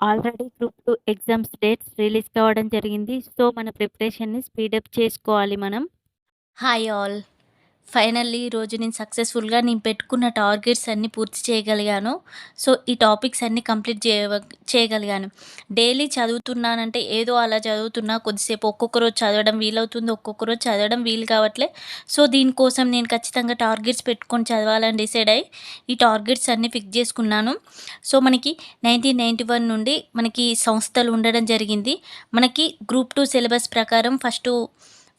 Already group 2 exams dates release కావడం జరిగింది. So, మన ప్రిపరేషన్‌ని స్పీడప్ చేసుకోవాలి మనం. Hi all! ఫైనల్లీ ఈరోజు నేను సక్సెస్‌ఫుల్‌గా నేను పెట్టుకున్న టార్గెట్స్ అన్నీ పూర్తి చేయగలిగాను. సో, ఈ టాపిక్స్ అన్నీ కంప్లీట్ చేయగలిగాను. డైలీ చదువుతున్నానంటే ఏదో అలా చదువుతున్నా. కొద్దిసేపు ఒక్కొక్క రోజు చదవడం వీలవుతుంది. ఒక్కొక్క రోజు చదవడం వీలు కావట్లే. సో, దీనికోసం నేను ఖచ్చితంగా టార్గెట్స్ పెట్టుకొని చదవాలని డిసైడ్ అయ్యి ఈ టార్గెట్స్ అన్నీ ఫిక్స్ చేసుకున్నాను. సో, మనకి 1991 నుండి మనకి సంస్థలు ఉండడం జరిగింది. మనకి గ్రూప్ 2 సిలబస్ ప్రకారం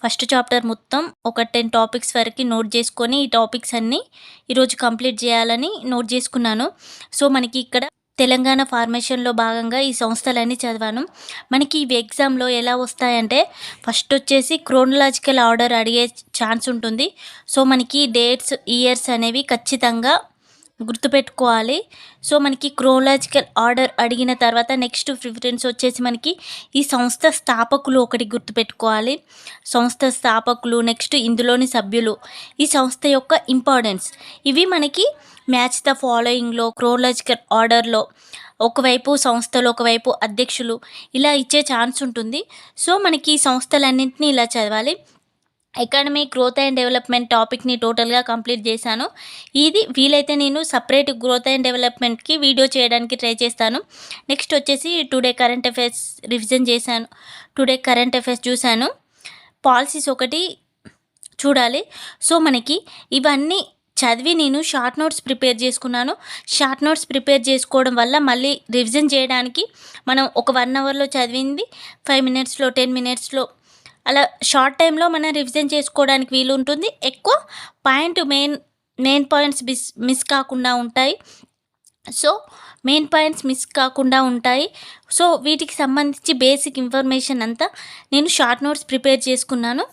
ఫస్ట్ చాప్టర్ మొత్తం ఒక 10 టాపిక్స్ వరకు నోట్ చేసుకొని, ఈ టాపిక్స్ అన్నీ ఈరోజు కంప్లీట్ చేయాలని నోట్ చేసుకున్నాను. సో, మనకి ఇక్కడ తెలంగాణ ఫార్మేషన్‌లో భాగంగా ఈ సంస్థలన్నీ చదివాను. మనకి ఇవి ఎగ్జామ్‌లో ఎలా వస్తాయంటే, ఫస్ట్ వచ్చేసి క్రోనలాజికల్ ఆర్డర్ అడిగే ఛాన్స్ ఉంటుంది. సో, మనకి డేట్స్, ఇయర్స్ అనేవి ఖచ్చితంగా గుర్తుపెట్టుకోవాలి. సో, మనకి క్రోనలాజికల్ ఆర్డర్ అడిగిన తర్వాత నెక్స్ట్ ప్రిఫరెన్స్ వచ్చేసి మనకి ఈ సంస్థ స్థాపకులు ఒకటి గుర్తుపెట్టుకోవాలి. సంస్థ స్థాపకులు, నెక్స్ట్ ఇందులోని సభ్యులు, ఈ సంస్థ యొక్క ఇంపార్టెన్స్, ఇవి మనకి మ్యాచ్ ద ఫాలోయింగ్‌లో క్రోనలాజికల్ ఆర్డర్‌లో ఒకవైపు సంస్థలు, ఒకవైపు అధ్యక్షులు ఇలా ఇచ్చే ఛాన్స్ ఉంటుంది. సో, మనకి ఈ సంస్థలన్నింటినీ ఇలా చదవాలి. అకాడమిక్ గ్రోత్ అండ్ డెవలప్మెంట్ టాపిక్ని టోటల్గా కంప్లీట్ చేశాను. ఇది వీలైతే నేను సపరేట్ గ్రోత్ అండ్ డెవలప్మెంట్కి వీడియో చేయడానికి ట్రై చేస్తాను. నెక్స్ట్ వచ్చేసి టుడే కరెంట్ అఫైర్స్ రివిజన్ చేశాను. టుడే కరెంట్ అఫైర్స్ చూశాను. పాలసీస్ ఒకటి చూడాలి. సో, మనకి ఇవన్నీ చదివి నేను షార్ట్ నోట్స్ ప్రిపేర్ చేసుకున్నాను. షార్ట్ నోట్స్ ప్రిపేర్ చేసుకోవడం వల్ల మళ్ళీ రివిజన్ చేయడానికి మనం ఒక 1 అవర్లో చదివింది 5 మినిట్స్లో, 10 మినిట్స్లో అలా షార్ట్ టైంలో మనం రివిజన్ చేసుకోవడానికి వీలు ఉంటుంది. ఎక్కువ మెయిన్ పాయింట్స్ మిస్ కాకుండా ఉంటాయి. సో, మెయిన్ పాయింట్స్ మిస్ కాకుండా ఉంటాయి. సో, వీటికి సంబంధించి బేసిక్ ఇన్ఫర్మేషన్ అంతా నేను షార్ట్ నోట్స్ ప్రిపేర్ చేసుకున్నాను.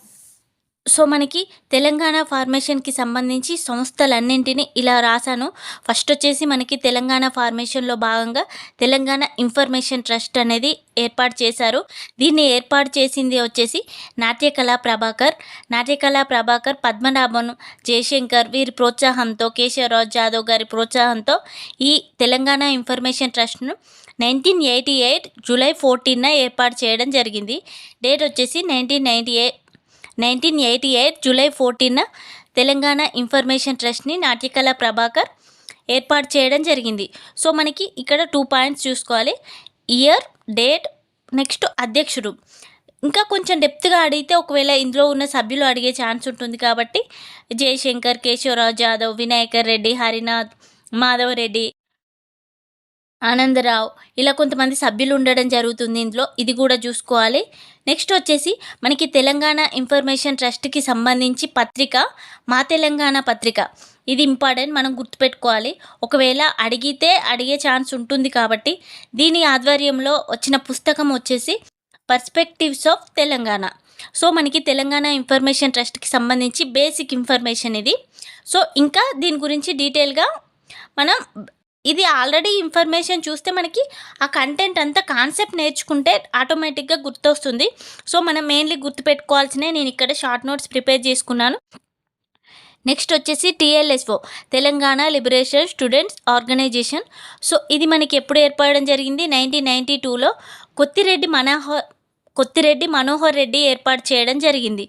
సో, మనకి తెలంగాణ ఫార్మేషన్‌కి సంబంధించి సంస్థలన్నింటినీ ఇలా రాశాను. ఫస్ట్ వచ్చేసి మనకి తెలంగాణ ఫార్మేషన్‌లో భాగంగా తెలంగాణ ఇన్ఫర్మేషన్ ట్రస్ట్ అనేది ఏర్పాటు చేశారు. దీన్ని ఏర్పాటు చేసింది వచ్చేసి నాట్యకళా ప్రభాకర్, పద్మనాభన్, జయశంకర్ వీరి ప్రోత్సాహంతో, కేశవరావు జాదవ్ గారి ప్రోత్సాహంతో ఈ తెలంగాణ ఇన్ఫర్మేషన్ ట్రస్ట్‌ను 1988 జూలై 14న ఏర్పాటు చేయడం జరిగింది. డేట్ వచ్చేసి 1988 జూలై 14న తెలంగాణ ఇన్ఫర్మేషన్ ట్రస్ట్ని నాట్యకళా ప్రభాకర్ ఏర్పాటు చేయడం జరిగింది. సో, మనకి ఇక్కడ 2 పాయింట్స్ చూసుకోవాలి. ఇయర్, డేట్, నెక్స్ట్ అధ్యక్షుడు. ఇంకా కొంచెం డెప్త్గా అడిగితే ఒకవేళ ఇందులో ఉన్న సభ్యులు అడిగే ఛాన్స్ ఉంటుంది కాబట్టి జయశంకర్, కేశవరావు జాదవ్, వినాయకర్ రెడ్డి, హరినాథ్, మాధవరెడ్డి, ఆనందరావు ఇలా కొంతమంది సభ్యులు ఉండడం జరుగుతుంది ఇందులో. ఇది కూడా చూసుకోవాలి. నెక్స్ట్ వచ్చేసి మనకి తెలంగాణ ఇన్ఫర్మేషన్ ట్రస్ట్కి సంబంధించి పత్రిక మా తెలంగాణ పత్రిక. ఇది ఇంపార్టెంట్, మనం గుర్తుపెట్టుకోవాలి. ఒకవేళ అడిగే ఛాన్స్ ఉంటుంది కాబట్టి దీని ఆధ్వర్యంలో వచ్చిన పుస్తకం వచ్చేసి పర్స్పెక్టివ్స్ ఆఫ్ తెలంగాణ. సో, మనకి తెలంగాణ ఇన్ఫర్మేషన్ ట్రస్ట్కి సంబంధించి బేసిక్ ఇన్ఫర్మేషన్ ఇది. సో, ఇంకా దీని గురించి డీటెయిల్గా మనం ఇది ఆల్రెడీ ఇన్ఫర్మేషన్ చూస్తే మనకి ఆ కంటెంట్ అంతా కాన్సెప్ట్ నేర్చుకుంటే ఆటోమేటిక్గా గుర్తొస్తుంది. సో, మనం మెయిన్లీ గుర్తుపెట్టుకోవాల్సినవి నేను ఇక్కడ షార్ట్ నోట్స్ ప్రిపేర్ చేసుకున్నాను. నెక్స్ట్ వచ్చేసి TLSO Telangana liberation students organisation. So, ఇది మనకి ఎప్పుడు ఏర్పడడం జరిగింది? 1992లో కొత్తిరెడ్డి మనోహర్ రెడ్డి ఏర్పాటు చేయడం జరిగింది.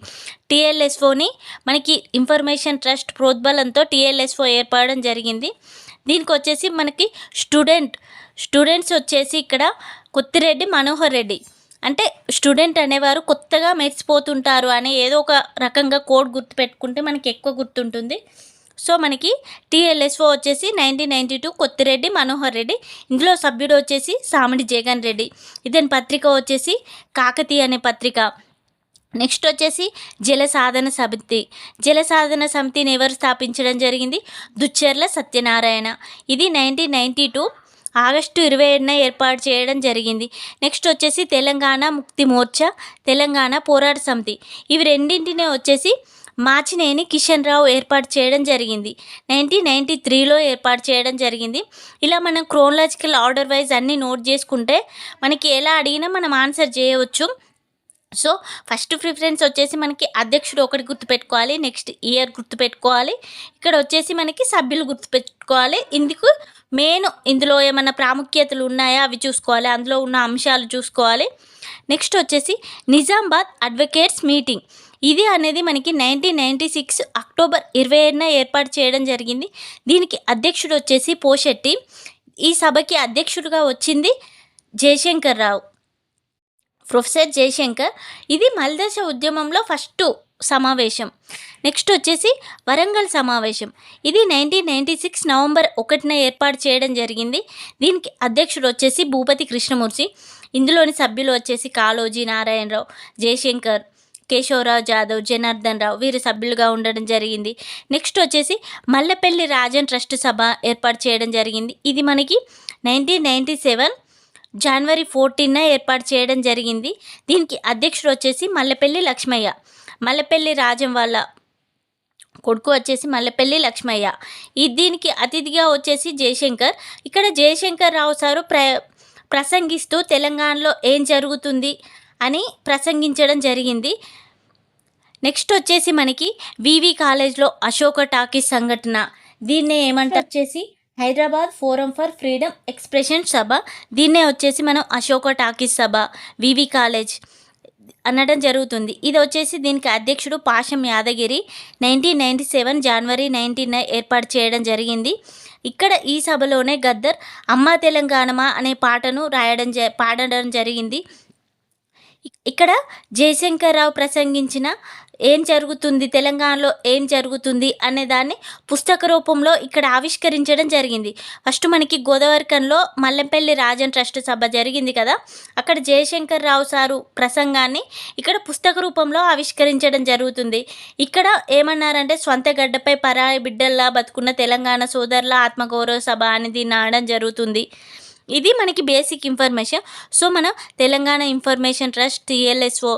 TLSOని మనకి ఇన్ఫర్మేషన్ ట్రస్ట్ ప్రోద్బలంతో TLSO ఏర్పడడం జరిగింది. దీనికి వచ్చేసి మనకి స్టూడెంట్స్ వచ్చేసి ఇక్కడ కొత్తిరెడ్డి మనోహర్ రెడ్డి. అంటే స్టూడెంట్ అనేవారు కొత్తగా మెరిసిపోతుంటారు అనే ఏదో ఒక రకంగా కోడ్ గుర్తుపెట్టుకుంటే మనకి ఎక్కువ గుర్తుంటుంది. సో, మనకి TLSO వచ్చేసి 1992 కొత్తిరెడ్డి మనోహర్ రెడ్డి. ఇందులో సభ్యుడు వచ్చేసి సామిడి జగన్ రెడ్డి. ఇతని పత్రిక వచ్చేసి కాకతీయ అనే పత్రిక. నెక్స్ట్ వచ్చేసి జలసాధన సమితిని ఎవరు స్థాపించడం జరిగింది? దుచ్చెర్ల సత్యనారాయణ. ఇది 1992 ఆగస్టు 27న ఏర్పాటు చేయడం జరిగింది. నెక్స్ట్ వచ్చేసి తెలంగాణ ముక్తి మోర్చా, తెలంగాణ పోరాట సమితి. ఇవి రెండింటినే వచ్చేసి మాచినేని కిషన్ రావు ఏర్పాటు చేయడం జరిగింది. 1993లో ఏర్పాటు చేయడం జరిగింది. ఇలా మనం క్రోనలాజికల్ ఆర్డర్ వైజ్ అన్నీ నోట్ చేసుకుంటే మనకి ఎలా అడిగినా మనం ఆన్సర్ చేయవచ్చు. సో, ఫస్ట్ ప్రిఫరెన్స్ వచ్చేసి మనకి అధ్యక్షుడు ఒకటి గుర్తుపెట్టుకోవాలి. నెక్స్ట్ ఇయర్ గుర్తుపెట్టుకోవాలి. ఇక్కడ వచ్చేసి మనకి సభ్యులు గుర్తుపెట్టుకోవాలి. ఇందుకు మెయిన్ ఇందులో ఏమన్నా ప్రాముఖ్యతలు ఉన్నాయా అవి చూసుకోవాలి, అందులో ఉన్న అంశాలు చూసుకోవాలి. నెక్స్ట్ వచ్చేసి నిజామాబాద్ అడ్వకేట్స్ మీటింగ్. ఇది అనేది మనకి 1996 అక్టోబర్ 27న ఏర్పాటు చేయడం జరిగింది. దీనికి అధ్యక్షుడు వచ్చేసి పోషెట్టి. ఈ సభకి అధ్యక్షుడిగా వచ్చింది జయశంకర్ రావు, ప్రొఫెసర్ జయశంకర్. ఇది మలిదశ ఉద్యమంలో ఫస్ట్ సమావేశం. నెక్స్ట్ వచ్చేసి వరంగల్ సమావేశం. ఇది 1996 నవంబర్ 1న ఏర్పాటు చేయడం జరిగింది. దీనికి అధ్యక్షుడు వచ్చేసి భూపతి కృష్ణమూర్తి. ఇందులోని సభ్యులు వచ్చేసి కాళోజీ నారాయణరావు, జయశంకర్, కేశవరావు జాదవ్, జనార్దన్ రావు వీరు సభ్యులుగా ఉండడం జరిగింది. నెక్స్ట్ వచ్చేసి మల్లెపల్లి రాజన్ ట్రస్ట్ సభ ఏర్పాటు చేయడం జరిగింది. ఇది మనకి 1997 జనవరి 14న ఏర్పాటు చేయడం జరిగింది. దీనికి అధ్యక్షుడు వచ్చేసి మల్లెపల్లి లక్ష్మయ్య. మల్లెపల్లి రాజం వాళ్ళ కొడుకు వచ్చేసి మల్లెపల్లి లక్ష్మయ్య. దీనికి అతిథిగా వచ్చేసి జయశంకర్. ఇక్కడ జయశంకర్ రావు సారు ప్రసంగిస్తూ తెలంగాణలో ఏం జరుగుతుంది అని ప్రసంగించడం జరిగింది. నెక్స్ట్ వచ్చేసి మనకి వివి కాలేజ్లో అశోక టాకీస్ సంఘటన. దీన్నే ఏమంటారు వచ్చేసి Hyderabad forum for freedom expression సభ. దీన్నే వచ్చేసి మనం అశోక టాకీస్ సభ వివి కాలేజ్ అనడం జరుగుతుంది. ఇది వచ్చేసి దీనికి అధ్యక్షుడు పాషం యాదగిరి. 1997 జనవరి 19న ఏర్పాటు చేయడం జరిగింది. ఇక్కడ ఈ సభలోనే గద్దర్ అమ్మా తెలంగాణమా అనే పాటను పాడడం జరిగింది. ఇక్కడ జయశంకర్ రావు ప్రసంగించిన ఏం జరుగుతుంది తెలంగాణలో ఏం జరుగుతుంది అనే దాన్ని పుస్తక రూపంలో ఇక్కడ ఆవిష్కరించడం జరిగింది. ఫస్ట్ మనకి గోదావరికంలో మల్లెపల్లి రాజన్ ట్రస్ట్ సభ జరిగింది కదా, అక్కడ జయశంకర్ రావు సారు ప్రసంగాన్ని ఇక్కడ పుస్తక రూపంలో ఆవిష్కరించడం జరుగుతుంది. ఇక్కడ ఏమన్నారంటే స్వంత గడ్డపై పరాయి బిడ్డల్లా బతుకున్న తెలంగాణ సోదరుల ఆత్మగౌరవ సభ అని దీన్ని ఆడడం జరుగుతుంది. ఇది మనకి బేసిక్ ఇన్ఫర్మేషన్. సో మనం Telangana information trust TLSO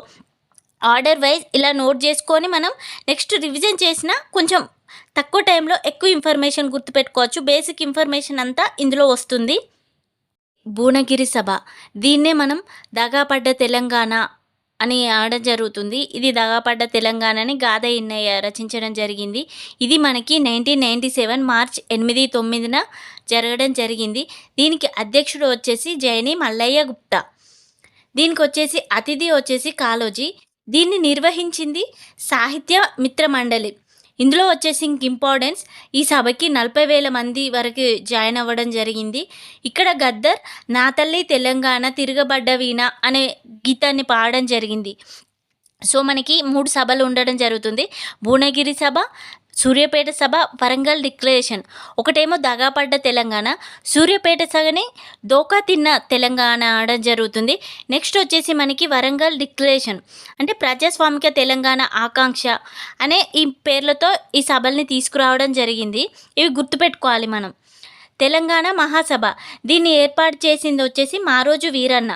order wise ఇలా నోట్ చేసుకొని మనం నెక్స్ట్ రివిజన్ చేసిన కొంచెం తక్కువ టైంలో ఎక్కువ ఇన్ఫర్మేషన్ గుర్తుపెట్టుకోవచ్చు. బేసిక్ ఇన్ఫర్మేషన్ అంతా ఇందులో వస్తుంది. భువనగిరి సభ, దీన్నే మనం దగాపడ్డ తెలంగాణ అని ఆడడం జరుగుతుంది. ఇది దగాపడ్డ తెలంగాణని గాథ ఇన్నయ్య రచించడం జరిగింది. ఇది మనకి 1997 మార్చ్ 8, 9న జరగడం జరిగింది. దీనికి అధ్యక్షుడు వచ్చేసి జైని మల్లయ్య గుప్తా. దీనికి వచ్చేసి అతిథి వచ్చేసి కాళోజీ. దీన్ని నిర్వహించింది సాహిత్య మిత్ర మండలి. ఇందులో వచ్చేసి ఇంపార్టెన్స్ ఈ సభకి 40,000 మంది వరకు జాయిన్ అవ్వడం జరిగింది. ఇక్కడ గద్దర్ నా తల్లి తెలంగాణ తిరగబడ్డ వీణ అనే గీతాన్ని పాడడం జరిగింది. సో మనకి 3 సభలు ఉండడం జరుగుతుంది. భువనగిరి సభ, సూర్యాపేట సభ, వరంగల్ డిక్లరేషన్. ఒకటేమో దగాపడ్డ తెలంగాణ, సూర్యాపేట సభని దోకా తిన్న తెలంగాణ ఆడడం జరుగుతుంది. నెక్స్ట్ వచ్చేసి మనకి వరంగల్ డిక్లరేషన్ అంటే ప్రజాస్వామిక తెలంగాణ ఆకాంక్ష అనే ఈ పేర్లతో ఈ సభల్ని తీసుకురావడం జరిగింది. ఇవి గుర్తుపెట్టుకోవాలి మనం. తెలంగాణ మహాసభ, దీన్ని ఏర్పాటు చేసింది వచ్చేసి మారోజు వీరన్న.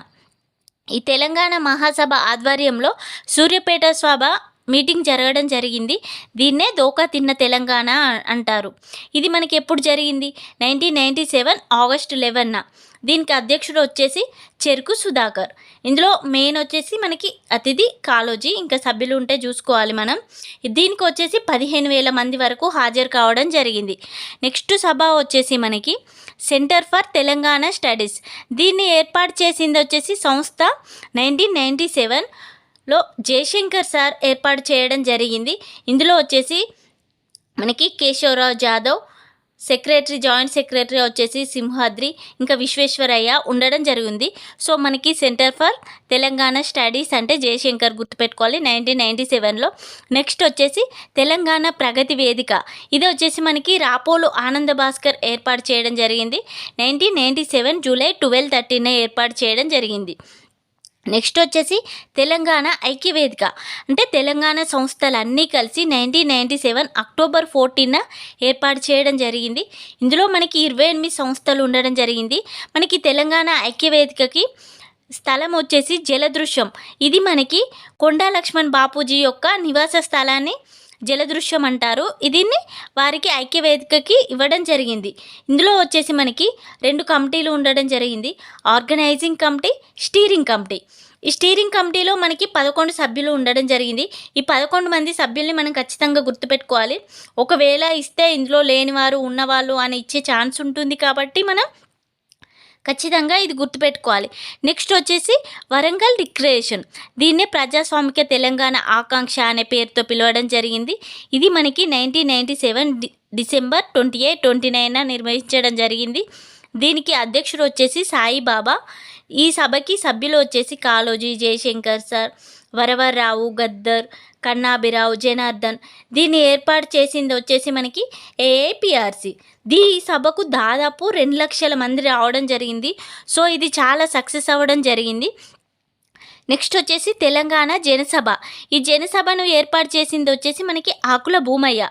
ఈ తెలంగాణ మహాసభ ఆధ్వర్యంలో సూర్యాపేట సభ మీటింగ్ జరగడం జరిగింది. దీన్నే దోకా తిన్న తెలంగాణ అంటారు. ఇది మనకి ఎప్పుడు జరిగింది? 1997 ఆగస్టు 11న. దీనికి అధ్యక్షుడు వచ్చేసి చెరుకు సుధాకర్. ఇందులో మెయిన్ వచ్చేసి మనకి అతిథి కాళోజీ, ఇంకా సభ్యులు ఉంటే చూసుకోవాలి మనం. దీనికి వచ్చేసి 15,000 మంది వరకు హాజరు కావడం జరిగింది. నెక్స్ట్ సభ వచ్చేసి మనకి సెంటర్ ఫర్ తెలంగాణ స్టడీస్. దీన్ని ఏర్పాటు చేసింది వచ్చేసి సంస్థ 1997లో జయశంకర్ సార్ ఏర్పాటు చేయడం జరిగింది. ఇందులో వచ్చేసి మనకి Keshavarao Jadhav secretary, joint secretary వచ్చేసి సింహాద్రి, ఇంకా విశ్వేశ్వరయ్య ఉండడం జరిగింది. సో మనకి సెంటర్ ఫర్ తెలంగాణ స్టడీస్ అంటే జయశంకర్ గుర్తుపెట్టుకోవాలి 1997లో. నెక్స్ట్ వచ్చేసి తెలంగాణ ప్రగతి వేదిక. ఇది వచ్చేసి మనకి రాపోలు ఆనంద భాస్కర్ ఏర్పాటు చేయడం జరిగింది. 1997 జూలై 12, 13న ఏర్పాటు చేయడం జరిగింది. నెక్స్ట్ వచ్చేసి తెలంగాణ ఐక్యవేదిక అంటే తెలంగాణ సంస్థలన్నీ కలిసి 1997 అక్టోబర్ 14న ఏర్పాటు చేయడం జరిగింది. ఇందులో మనకి 28 సంస్థలు ఉండడం జరిగింది. మనకి తెలంగాణ ఐక్యవేదికకి స్థలం వచ్చేసి జలదృశ్యం. ఇది మనకి కొండా లక్ష్మణ్ బాపూజీ యొక్క నివాస స్థలాన్ని జలదృశ్యం అంటారు. దీన్ని వారికి ఐక్యవేదికకి ఇవ్వడం జరిగింది. ఇందులో వచ్చేసి మనకి 2 కమిటీలు ఉండడం జరిగింది, ఆర్గనైజింగ్ కమిటీ, స్టీరింగ్ కమిటీ. ఈ స్టీరింగ్ కమిటీలో మనకి 11 సభ్యులు ఉండడం జరిగింది. ఈ 11 మంది సభ్యుల్ని మనం ఖచ్చితంగా గుర్తుపెట్టుకోవాలి. ఒకవేళ ఇస్తే ఇందులో లేనివారు, ఉన్నవాళ్ళు అని ఇచ్చే ఛాన్స్ ఉంటుంది కాబట్టి మనం ఖచ్చితంగా ఇది గుర్తుపెట్టుకోవాలి. నెక్స్ట్ వచ్చేసి వరంగల్ డిక్లరేషన్. దీన్నే ప్రజాస్వామిక తెలంగాణ ఆకాంక్ష అనే పేరుతో పిలవడం జరిగింది. ఇది మనకి 1997 డిసెంబర్ 28, 29 నిర్వహించడం జరిగింది. దీనికి అధ్యక్షుడు వచ్చేసి సాయిబాబా. ఈ సభకి సభ్యులు వచ్చేసి కాళోజీ, జయశంకర్ సార్, వరవర్రావు, గద్దర్, కన్నాభిరావు, జనార్దన్. దీన్ని ఏర్పాటు చేసింది వచ్చేసి మనకి ఏఐపిఆర్సి. ఈ సభకు దాదాపు 2 లక్షల మంది రావడం జరిగింది. సో ఇది చాలా సక్సెస్ అవ్వడం జరిగింది. నెక్స్ట్ వచ్చేసి తెలంగాణ జనసభ. ఈ జనసభను ఏర్పాటు చేసింది వచ్చేసి మనకి ఆకుల భూమయ్య.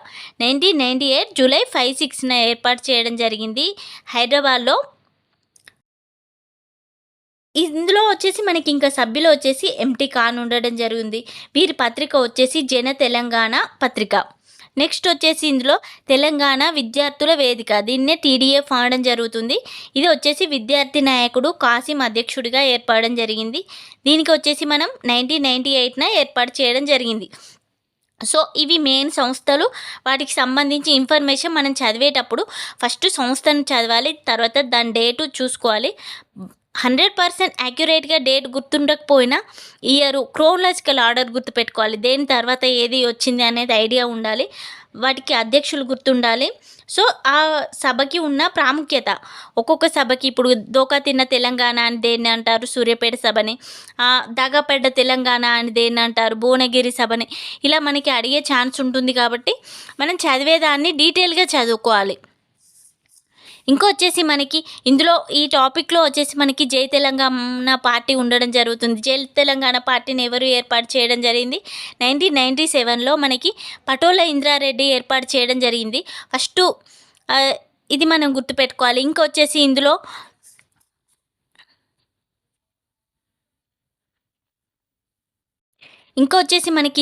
1998 జూలై 5, 6న ఏర్పాటు చేయడం జరిగింది హైదరాబాద్లో. ఇందులో వచ్చేసి మనకి ఇంకా సభ్యులు వచ్చేసి ఎంటీ ఖాన్ ఉండడం జరిగింది. వీరి పత్రిక వచ్చేసి జన తెలంగాణ పత్రిక. నెక్స్ట్ వచ్చేసి ఇందులో తెలంగాణ విద్యార్థుల వేదిక, దీన్నే టీడీఎఫ్ అనడం జరుగుతుంది. ఇది వచ్చేసి విద్యార్థి నాయకుడు కాసిం అధ్యక్షుడిగా ఏర్పడడం జరిగింది. దీనికి వచ్చేసి మనం 1998న ఏర్పాటు చేయడం జరిగింది. సో ఇవి మెయిన్ సంస్థలు. వాటికి సంబంధించి ఇన్ఫర్మేషన్ మనం చదివేటప్పుడు ఫస్ట్ సంస్థను చదవాలి, తర్వాత దాని డేటు చూసుకోవాలి. 100% యాక్యురేట్గా డేట్ గుర్తుండకపోయినా ఇయర్, క్రోనలాజికల్ ఆర్డర్ గుర్తుపెట్టుకోవాలి. దేని తర్వాత ఏది వచ్చింది అనేది ఐడియా ఉండాలి. వాటికి అధ్యక్షులు గుర్తుండాలి. సో ఆ సభకి ఉన్న ప్రాముఖ్యత, ఒక్కొక్క సభకి ఇప్పుడు దోకా తిన్న తెలంగాణ అని దేన్ని అంటారు, సూర్యాపేట సభని. దగపడ్డ తెలంగాణ అని దేన్ని అంటారు, భువనగిరి సభని. ఇలా మనకి అడిగే ఛాన్స్ ఉంటుంది కాబట్టి మనం చదివేదాన్ని డీటెయిల్గా చదువుకోవాలి. ఇంకొచ్చేసి మనకి ఇందులో ఈ టాపిక్లో వచ్చేసి మనకి జై తెలంగాణ పార్టీ ఉండడం జరుగుతుంది. జై తెలంగాణ పార్టీని ఎవరు ఏర్పాటు చేయడం జరిగింది? 1997లో మనకి పటోల ఇంద్రారెడ్డి ఏర్పాటు చేయడం జరిగింది ఫస్ట్. ఇది మనం గుర్తుపెట్టుకోవాలి. ఇంకొచ్చేసి మనకి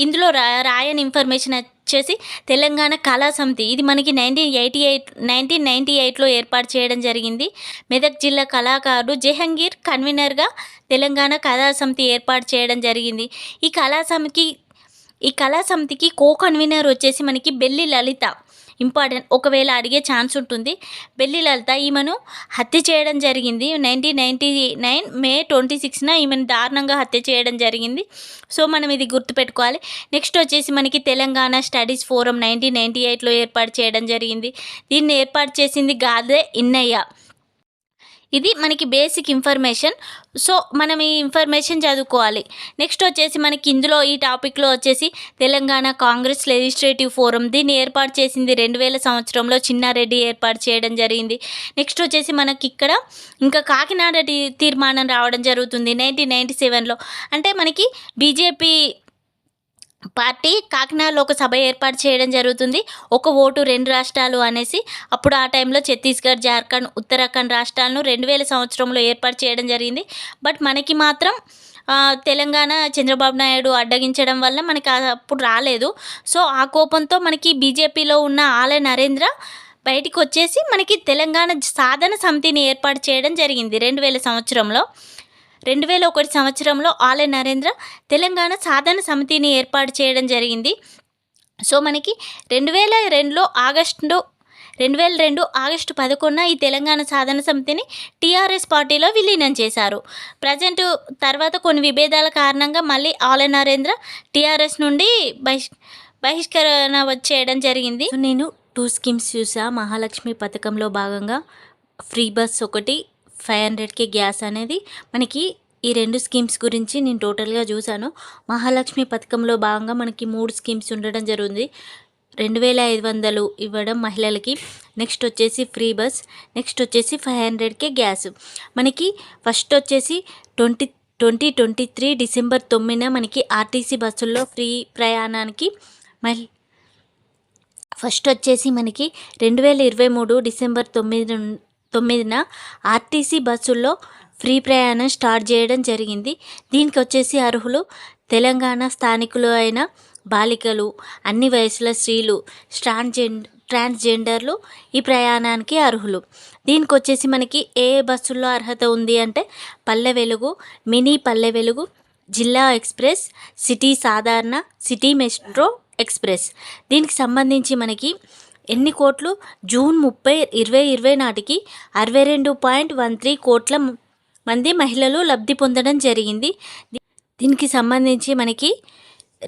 ఇందులో రాయని ఇన్ఫర్మేషన్ వచ్చేసి తెలంగాణ కళా సమితి. ఇది మనకి 1998లో ఏర్పాటు చేయడం జరిగింది. మెదక్ జిల్లా కళాకారుడు జహంగీర్ కన్వీనర్గా తెలంగాణ కళా సమితి ఏర్పాటు చేయడం జరిగింది. ఈ కళా సమితికి కో కన్వీనర్ వచ్చేసి మనకి బెల్లి లలిత. ఇంపార్టెంట్, ఒకవేళ అడిగే ఛాన్స్ ఉంటుంది. బెల్లి లలిత, ఈమెను హత్య చేయడం జరిగింది 1999 మే 26న ఈమెను దారుణంగా హత్య చేయడం జరిగింది. సో మనం ఇది గుర్తుపెట్టుకోవాలి. నెక్స్ట్ వచ్చేసి మనకి తెలంగాణ స్టడీస్ ఫోరం 1998లో ఏర్పాటు చేయడం జరిగింది. దీన్ని ఏర్పాటు చేసింది గాదే ఇన్నయ్య. ఇది మనకి బేసిక్ ఇన్ఫర్మేషన్. సో మనం ఈ ఇన్ఫర్మేషన్ చదువుకోవాలి. నెక్స్ట్ వచ్చేసి మనకి ఇందులో ఈ టాపిక్లో వచ్చేసి తెలంగాణ కాంగ్రెస్ లెజిస్లేటివ్ ఫోరం. దీన్ని ఏర్పాటు చేసింది 2000 సంవత్సరంలో చిన్నారెడ్డి ఏర్పాటు చేయడం జరిగింది. నెక్స్ట్ వచ్చేసి మనకి ఇక్కడ ఇంకా కాకినాడ తీర్మానం రావడం జరుగుతుంది 1997లో. అంటే మనకి బీజేపీ పార్టీ కాకినాడలో ఒక సభ ఏర్పాటు చేయడం జరుగుతుంది. ఒక ఓటు 2 రాష్ట్రాలు అనేసి. అప్పుడు ఆ టైంలో ఛత్తీస్గఢ్, జార్ఖండ్, ఉత్తరాఖండ్ రాష్ట్రాలను 2000 సంవత్సరంలో ఏర్పాటు చేయడం జరిగింది. బట్ మనకి మాత్రం తెలంగాణ చంద్రబాబు నాయుడు అడ్డగించడం వల్ల మనకి అప్పుడు రాలేదు. సో ఆ కోపంతో మనకి బీజేపీలో ఉన్న ఆలయ నరేంద్ర బయటికి వచ్చేసి మనకి తెలంగాణ సాధన సమితిని ఏర్పాటు చేయడం జరిగింది 2000 సంవత్సరంలో. 2001 సంవత్సరంలో ఆలయ నరేంద్ర తెలంగాణ సాధన సమితిని ఏర్పాటు చేయడం జరిగింది. సో మనకి 2002 ఆగస్టు 11న ఈ తెలంగాణ సాధన సమితిని టీఆర్ఎస్ పార్టీలో విలీనం చేశారు. ప్రజెంట్ తర్వాత కొన్ని విభేదాల కారణంగా మళ్ళీ ఆలయ నరేంద్ర టీఆర్ఎస్ నుండి బహిష్కరణ చేయడం జరిగింది. నేను 2 స్కీమ్స్ చూసా. మహాలక్ష్మి పథకంలో భాగంగా ఫ్రీ బస్ ఒకటి, 500K గ్యాస్ అనేది. మనకి ఈ 2 స్కీమ్స్ గురించి నేను టోటల్గా చూశాను. మహాలక్ష్మి పథకంలో భాగంగా మనకి 3 స్కీమ్స్ ఉండడం జరుగుతుంది. 2500 ఇవ్వడం మహిళలకి. నెక్స్ట్ వచ్చేసి ఫ్రీ బస్. నెక్స్ట్ వచ్చేసి 500K గ్యాస్. మనకి ఫస్ట్ వచ్చేసి 2023 డిసెంబర్ 9న మనకి ఆర్టీసీ బస్సుల్లో ఫ్రీ ప్రయాణానికి ఫస్ట్ వచ్చేసి మనకి 2023 డిసెంబర్ 9న ఆర్టీసీ బస్సుల్లో ఫ్రీ ప్రయాణం స్టార్ట్ చేయడం జరిగింది. దీనికి వచ్చేసి అర్హులు తెలంగాణ స్థానికులు అయిన బాలికలు, అన్ని వయసుల స్త్రీలు, ట్రాన్స్జెండర్లు ఈ ప్రయాణానికి అర్హులు. దీనికి వచ్చేసి మనకి ఏ బస్సుల్లో అర్హత ఉంది అంటే పల్లె వెలుగు, మినీ పల్లె వెలుగు, జిల్లా ఎక్స్ప్రెస్, సిటీ సాధారణ, సిటీ మెట్రో ఎక్స్ప్రెస్. దీనికి సంబంధించి మనకి ఎన్ని కోట్లు జూన్ 30, 2020 నాటికి 62.13 కోట్ల మంది మహిళలు లబ్ధి పొందడం జరిగింది. దీనికి సంబంధించి మనకి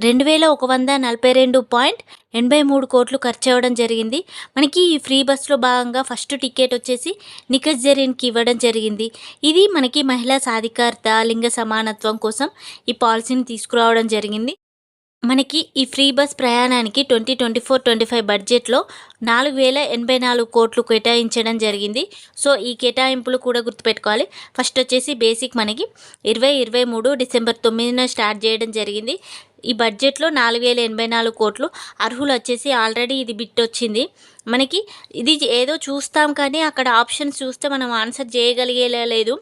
2142.83 కోట్లు ఖర్చు అవ్వడం జరిగింది. మనకి ఈ ఫ్రీ బస్సులో భాగంగా ఫస్ట్ టికెట్ వచ్చేసి నిఖత్ జరీన్కి ఇవ్వడం జరిగింది. ఇది మనకి మహిళా సాధికారత, లింగ సమానత్వం కోసం ఈ పాలసీని తీసుకురావడం జరిగింది. మనకి ఈ ఫ్రీ బస్ ప్రయాణానికి 2024-25 బడ్జెట్లో 4084 కోట్లు కేటాయించడం జరిగింది. సో ఈ కేటాయింపులు కూడా గుర్తుపెట్టుకోవాలి. ఫస్ట్ వచ్చేసి బేసిక్ మనకి 2023 డిసెంబర్ 9న స్టార్ట్ చేయడం జరిగింది. ఈ బడ్జెట్లో 4084 కోట్లు. అర్హులు వచ్చేసి ఆల్రెడీ ఇది బిట్ వచ్చింది. మనకి ఇది ఏదో చూస్తాం కానీ అక్కడ ఆప్షన్స్ చూస్తే మనం ఆన్సర్ చేయగలిగేలేదు.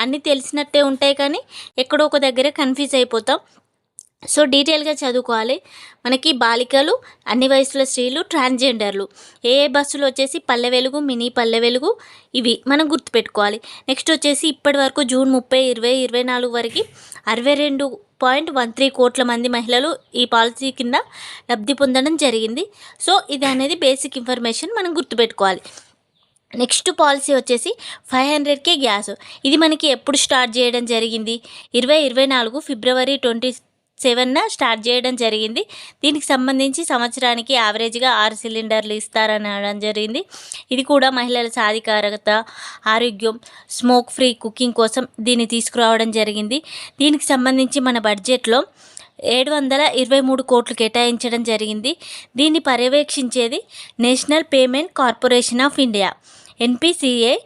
అన్నీ తెలిసినట్టే ఉంటాయి కానీ ఎక్కడో ఒక దగ్గర కన్ఫ్యూజ్ అయిపోతాం. సో డీటెయిల్గా చదువుకోవాలి. మనకి బాలికలు, అన్ని వయసుల స్త్రీలు, ట్రాన్స్జెండర్లు ఏ బస్సులు వచ్చేసి పల్లె వెలుగు, మినీ పల్లె వెలుగు ఇవి మనం గుర్తుపెట్టుకోవాలి. నెక్స్ట్ వచ్చేసి ఇప్పటి వరకు జూన్ 30, 2024 వరకు 62.13 కోట్ల మంది మహిళలు ఈ పాలసీ కింద లబ్ధి పొందడం జరిగింది. సో ఇది అనేది బేసిక్ ఇన్ఫర్మేషన్ మనం గుర్తుపెట్టుకోవాలి. నెక్స్ట్ పాలసీ వచ్చేసి 500K గ్యాస్. ఇది మనకి ఎప్పుడు స్టార్ట్ చేయడం జరిగింది? 2024 ఫిబ్రవరి 27న స్టార్ట్ చేయడం జరిగింది. దీనికి సంబంధించి సంవత్సరానికి యావరేజ్గా 6 సిలిండర్లు ఇస్తారని అనడం జరిగింది. ఇది కూడా మహిళల సాధికారత, ఆరోగ్యం, స్మోక్ ఫ్రీ కుకింగ్ కోసం దీన్ని తీసుకురావడం జరిగింది. దీనికి సంబంధించి మన బడ్జెట్లో 723 కోట్లు కేటాయించడం జరిగింది. దీన్ని పర్యవేక్షించేది National Payment Corporation of India, NPCI.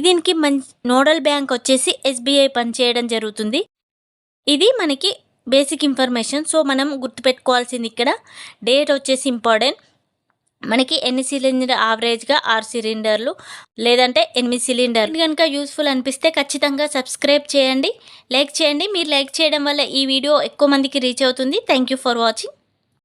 దీనికి నోడల్ బ్యాంక్ వచ్చేసి SBI పనిచేయడం జరుగుతుంది. ఇది మనకి బేసిక్ ఇన్ఫర్మేషన్. సో మనం గుర్తుపెట్టుకోవాల్సింది ఇక్కడ డేట్ వచ్చేసి ఇంపార్టెంట్. మనకి ఎన్ని సిలిండర్ యావరేజ్గా 6 సిలిండర్లు లేదంటే 8 సిలిండర్లు. కనుక యూస్ఫుల్ అనిపిస్తే ఖచ్చితంగా సబ్స్క్రైబ్ చేయండి, లైక్ చేయండి. మీరు లైక్ చేయడం వల్ల ఈ వీడియో ఎక్కువ మందికి రీచ్ అవుతుంది. Thank you for watching.